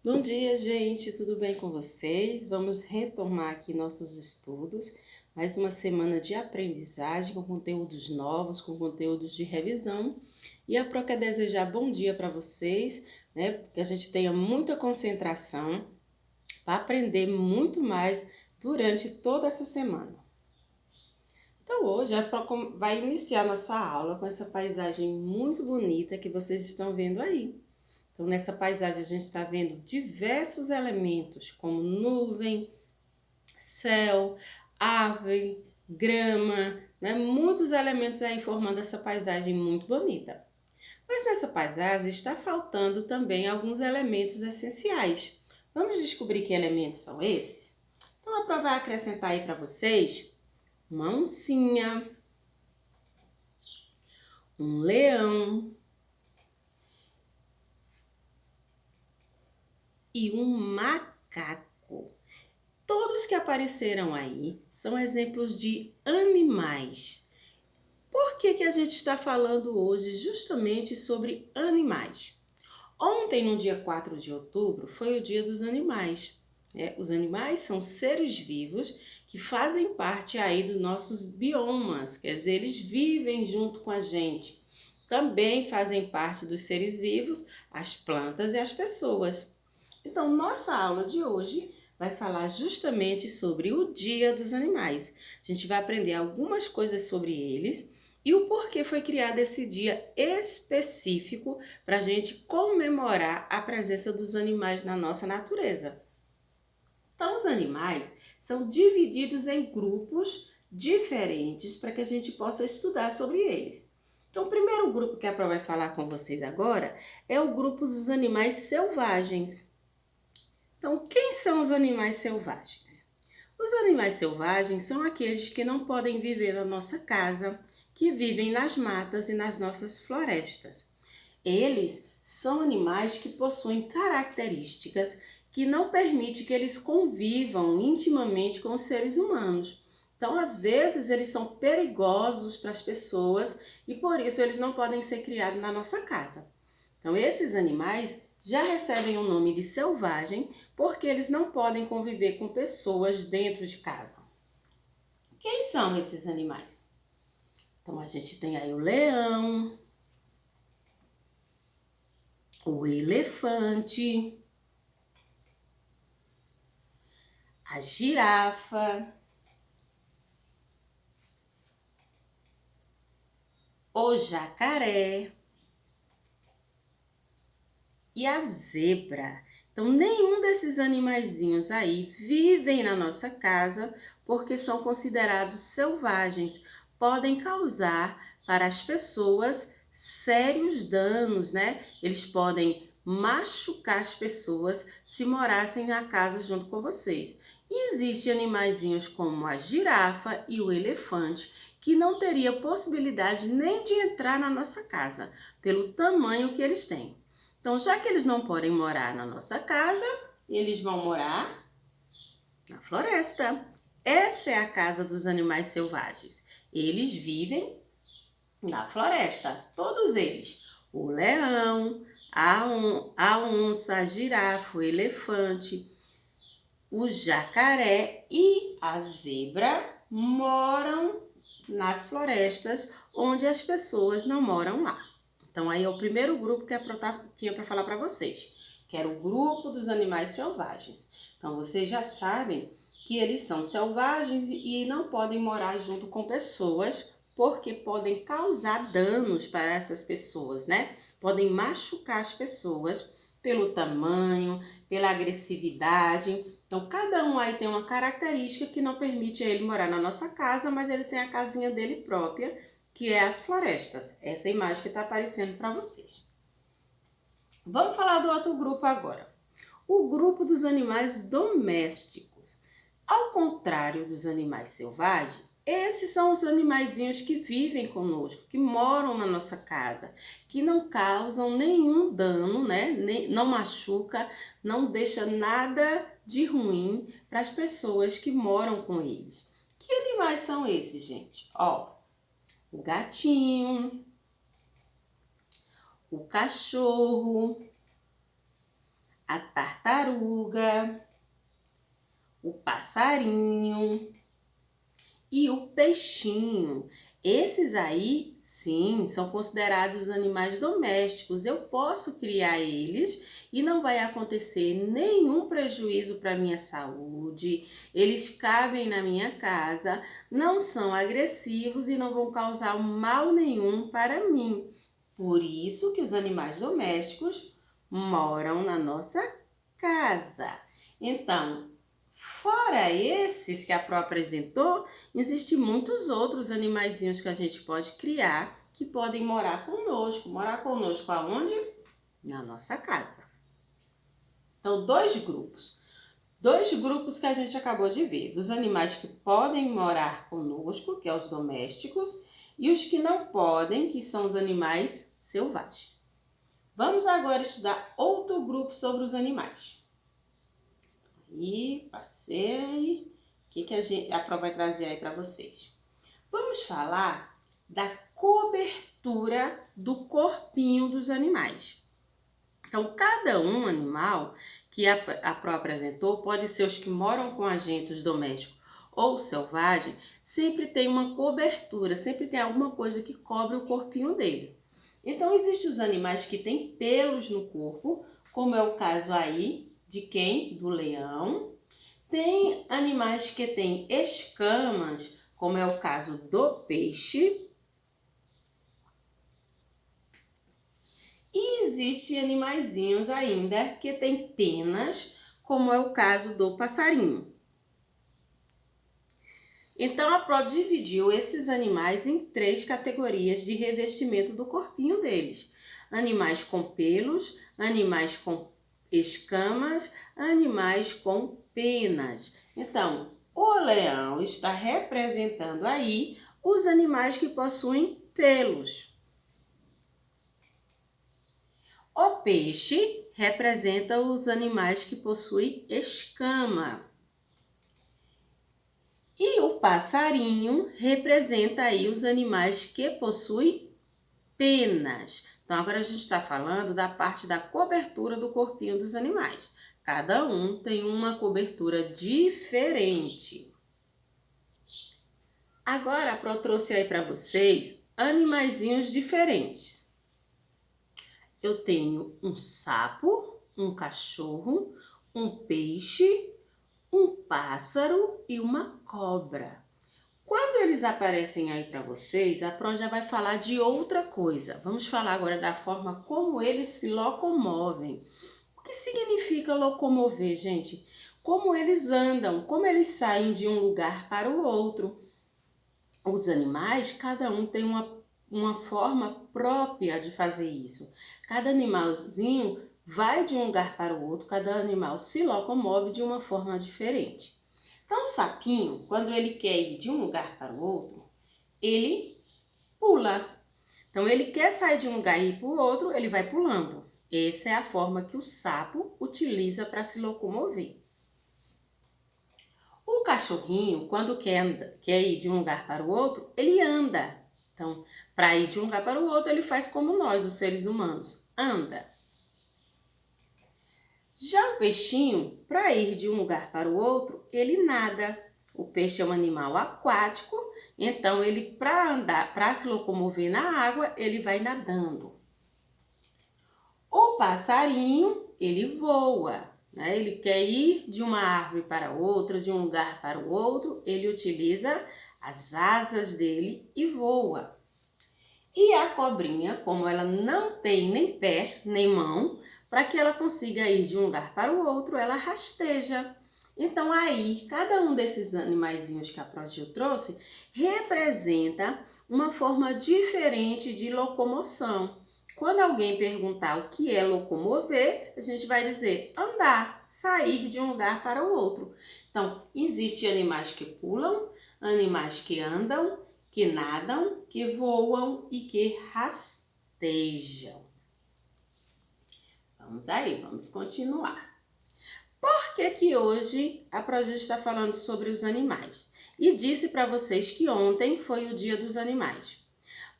Bom dia, gente, tudo bem com vocês? Vamos retomar aqui nossos estudos, mais uma semana de aprendizagem com conteúdos novos, com conteúdos de revisão. E a Pro quer desejar bom dia para vocês, né? Que a gente tenha muita concentração para aprender muito mais durante toda essa semana. Então, hoje a Pro vai iniciar nossa aula com essa paisagem muito bonita que vocês estão vendo aí. Então, nessa paisagem, a gente está vendo diversos elementos, como nuvem, céu, árvore, grama, né? Muitos elementos aí formando essa paisagem muito bonita. Mas nessa paisagem está faltando também alguns elementos essenciais. Vamos descobrir que elementos são esses? Então, a Prova vai acrescentar aí para vocês uma oncinha, um leão e um macaco. Todos que apareceram aí são exemplos de animais. Por que a gente está falando hoje justamente sobre animais? Ontem, no dia 4 de outubro, foi o Dia dos Animais. Os animais são seres vivos que fazem parte aí dos nossos biomas, quer dizer, eles vivem junto com a gente. Também fazem parte dos seres vivos as plantas e as pessoas. Então, nossa aula de hoje vai falar justamente sobre o Dia dos Animais. A gente vai aprender algumas coisas sobre eles e o porquê foi criado esse dia específico para a gente comemorar a presença dos animais na nossa natureza. Então, os animais são divididos em grupos diferentes para que a gente possa estudar sobre eles. Então, o primeiro grupo que a Pró vai falar com vocês agora é o grupo dos animais selvagens. Então, quem são os animais selvagens? Os animais selvagens são aqueles que não podem viver na nossa casa, que vivem nas matas e nas nossas florestas. Eles são animais que possuem características que não permitem que eles convivam intimamente com os seres humanos. Então, às vezes, eles são perigosos para as pessoas e por isso eles não podem ser criados na nossa casa. Então, esses animais já recebem o nome de selvagem porque eles não podem conviver com pessoas dentro de casa. Quem são esses animais? Então, a gente tem aí o leão, o elefante, a girafa, o jacaré e a zebra. Então, nenhum desses animaizinhos aí vivem na nossa casa porque são considerados selvagens. Podem causar para as pessoas sérios danos, né? Eles podem machucar as pessoas se morassem na casa junto com vocês. E existem animaizinhos como a girafa e o elefante que não teria possibilidade nem de entrar na nossa casa, pelo tamanho que eles têm. Então, já que eles não podem morar na nossa casa, eles vão morar na floresta. Essa é a casa dos animais selvagens. Eles vivem na floresta, todos eles. O leão, a onça, a girafa, o elefante, o jacaré e a zebra moram nas florestas onde as pessoas não moram lá. Então, aí é o primeiro grupo que a Pro tinha para falar para vocês, que era o grupo dos animais selvagens. Então, vocês já sabem que eles são selvagens e não podem morar junto com pessoas, porque podem causar danos para essas pessoas, né? Podem machucar as pessoas pelo tamanho, pela agressividade. Então, cada um aí tem uma característica que não permite ele morar na nossa casa, mas ele tem a casinha dele própria, que é as florestas. Essa é a imagem que está aparecendo para vocês. Vamos falar do outro grupo agora. O grupo dos animais domésticos. Ao contrário dos animais selvagens, esses são os animaizinhos que vivem conosco, que moram na nossa casa, que não causam nenhum dano, né? Não machuca, não deixa nada de ruim para as pessoas que moram com eles. Que animais são esses, gente? Ó, o gatinho, o cachorro, a tartaruga, o passarinho e o peixinho. Esses aí, sim, são considerados animais domésticos. Eu posso criar eles e não vai acontecer nenhum prejuízo para minha saúde. Eles cabem na minha casa, não são agressivos e não vão causar mal nenhum para mim. Por isso que os animais domésticos moram na nossa casa. Então, fora esses que a Pro apresentou, existem muitos outros animaizinhos que a gente pode criar que podem morar conosco. Morar conosco aonde? Na nossa casa. Então, dois grupos. Dois grupos que a gente acabou de ver. Dos animais que podem morar conosco, que é os domésticos, e os que não podem, que são os animais selvagens. Vamos agora estudar outro grupo sobre os animais. Aí, passei. O que a Pro vai trazer aí para vocês? Vamos falar da cobertura do corpinho dos animais. Então, cada um animal que a Pro apresentou, pode ser os que moram com a gente, os domésticos ou selvagem, sempre tem uma cobertura, sempre tem alguma coisa que cobre o corpinho dele. Então, existem os animais que têm pelos no corpo, como é o caso aí de quem? Do leão. Tem animais que têm escamas, como é o caso do peixe. E existem animaizinhos ainda que têm penas, como é o caso do passarinho. Então, a Pro dividiu esses animais em 3 categorias de revestimento do corpinho deles. Animais com pelos, animais com escamas, animais com penas. Então, o leão está representando aí os animais que possuem pelos. O peixe representa os animais que possuem escama. E o passarinho representa aí os animais que possuem penas. Então, agora a gente está falando da parte da cobertura do corpinho dos animais. Cada um tem uma cobertura diferente. Agora, a Pro trouxe aí para vocês animaizinhos diferentes. Eu tenho um sapo, um cachorro, um peixe, um pássaro e uma cobra. Quando eles aparecem aí para vocês, a Pro já vai falar de outra coisa. Vamos falar agora da forma como eles se locomovem. O que significa locomover, gente? Como eles andam, como eles saem de um lugar para o outro. Os animais, cada um tem uma forma própria de fazer isso. Cada animalzinho vai de um lugar para o outro, cada animal se locomove de uma forma diferente. Então, o sapinho, quando ele quer ir de um lugar para o outro, ele pula. Então, ele quer sair de um lugar e ir para o outro, ele vai pulando. Essa é a forma que o sapo utiliza para se locomover. O cachorrinho, quando quer ir de um lugar para o outro, ele anda. Então, para ir de um lugar para o outro, ele faz como nós, os seres humanos, anda. Já o peixinho, para ir de um lugar para o outro, ele nada. O peixe é um animal aquático, então ele para andar, para se locomover na água, ele vai nadando. O passarinho, ele voa, né? Ele quer ir de uma árvore para outra, de um lugar para o outro, ele utiliza as asas dele e voa. E a cobrinha, como ela não tem nem pé, nem mão, para que ela consiga ir de um lugar para o outro, ela rasteja. Então aí, cada um desses animaizinhos que a Progil trouxe representa uma forma diferente de locomoção. Quando alguém perguntar o que é locomover, a gente vai dizer andar, sair de um lugar para o outro. Então, existem animais que pulam, animais que andam, que nadam, que voam e que rastejam. Vamos aí, vamos continuar. Por que hoje a Progil está falando sobre os animais? E disse para vocês que ontem foi o Dia dos Animais.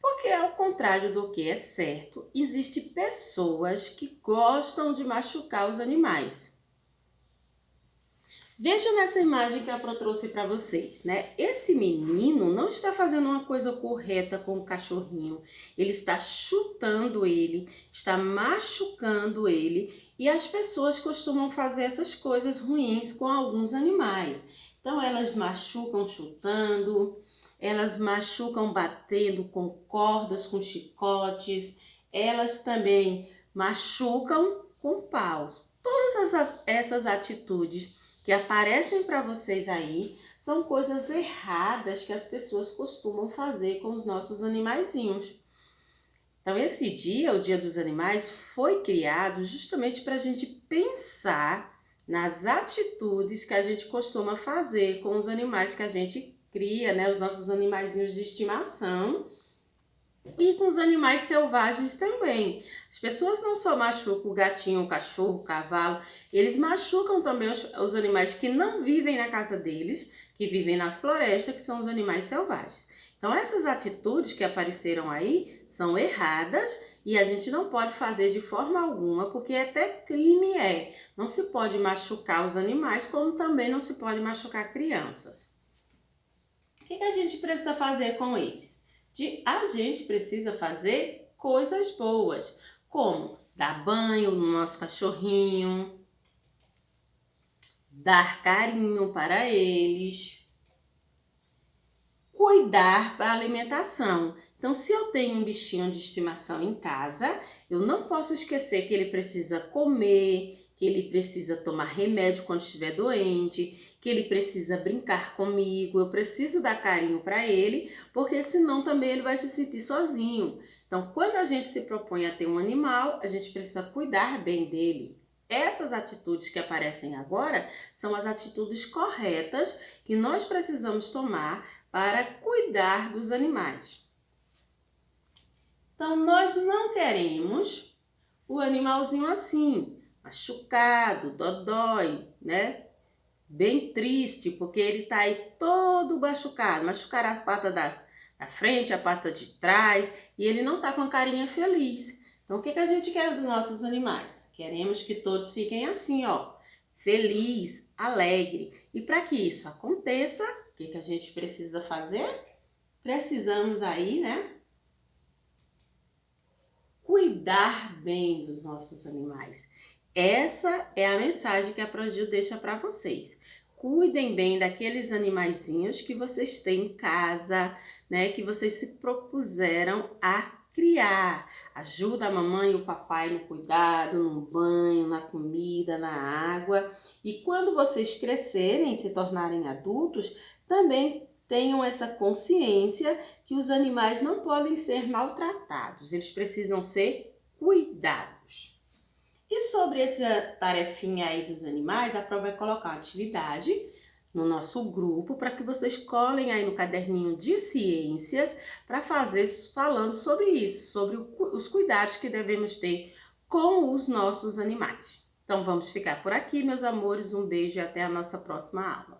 Porque ao contrário do que é certo, existem pessoas que gostam de machucar os animais. Veja nessa imagem que a Pro trouxe para vocês, né? Esse menino não está fazendo uma coisa correta com o cachorrinho. Ele está chutando ele, está machucando ele, e as pessoas costumam fazer essas coisas ruins com alguns animais. Então elas machucam chutando, elas machucam batendo com cordas, com chicotes, elas também machucam com pau. Todas essas atitudes que aparecem para vocês aí são coisas erradas que as pessoas costumam fazer com os nossos animaizinhos. Então, esse dia, o Dia dos Animais, foi criado justamente para a gente pensar nas atitudes que a gente costuma fazer com os animais que a gente cria, né? Os nossos animaizinhos de estimação. E com os animais selvagens também. As pessoas não só machucam o gatinho, o cachorro, o cavalo, eles machucam também os animais que não vivem na casa deles, que vivem nas florestas, que são os animais selvagens. Então essas atitudes que apareceram aí são erradas e a gente não pode fazer de forma alguma, porque até crime é. Não se pode machucar os animais, como também não se pode machucar crianças. O que a gente precisa fazer com eles? A gente precisa fazer coisas boas, como dar banho no nosso cachorrinho, dar carinho para eles, cuidar da alimentação. Então, se eu tenho um bichinho de estimação em casa, eu não posso esquecer que ele precisa comer, que ele precisa tomar remédio quando estiver doente, que ele precisa brincar comigo, eu preciso dar carinho para ele, porque senão também ele vai se sentir sozinho. Então, quando a gente se propõe a ter um animal, a gente precisa cuidar bem dele. Essas atitudes que aparecem agora são as atitudes corretas que nós precisamos tomar para cuidar dos animais. Então, nós não queremos o animalzinho assim, machucado, dodói, né? Bem triste, porque ele tá aí todo machucado. Machucaram a pata da frente, a pata de trás, e ele não tá com a carinha feliz. Então, o que a gente quer dos nossos animais? Queremos que todos fiquem assim, ó, feliz, alegre. E para que isso aconteça, o que a gente precisa fazer? Precisamos aí, né, cuidar bem dos nossos animais. Essa é a mensagem que a Progil deixa para vocês. Cuidem bem daqueles animaizinhos que vocês têm em casa, né? Que vocês se propuseram a criar. Ajuda a mamãe e o papai no cuidado, no banho, na comida, na água. E quando vocês crescerem e se tornarem adultos, também tenham essa consciência que os animais não podem ser maltratados. Eles precisam ser cuidados. E sobre essa tarefinha aí dos animais, a Pro vai colocar uma atividade no nosso grupo para que vocês colhem aí no caderninho de ciências para fazer falando sobre isso, sobre os cuidados que devemos ter com os nossos animais. Então vamos ficar por aqui, meus amores. Um beijo e até a nossa próxima aula.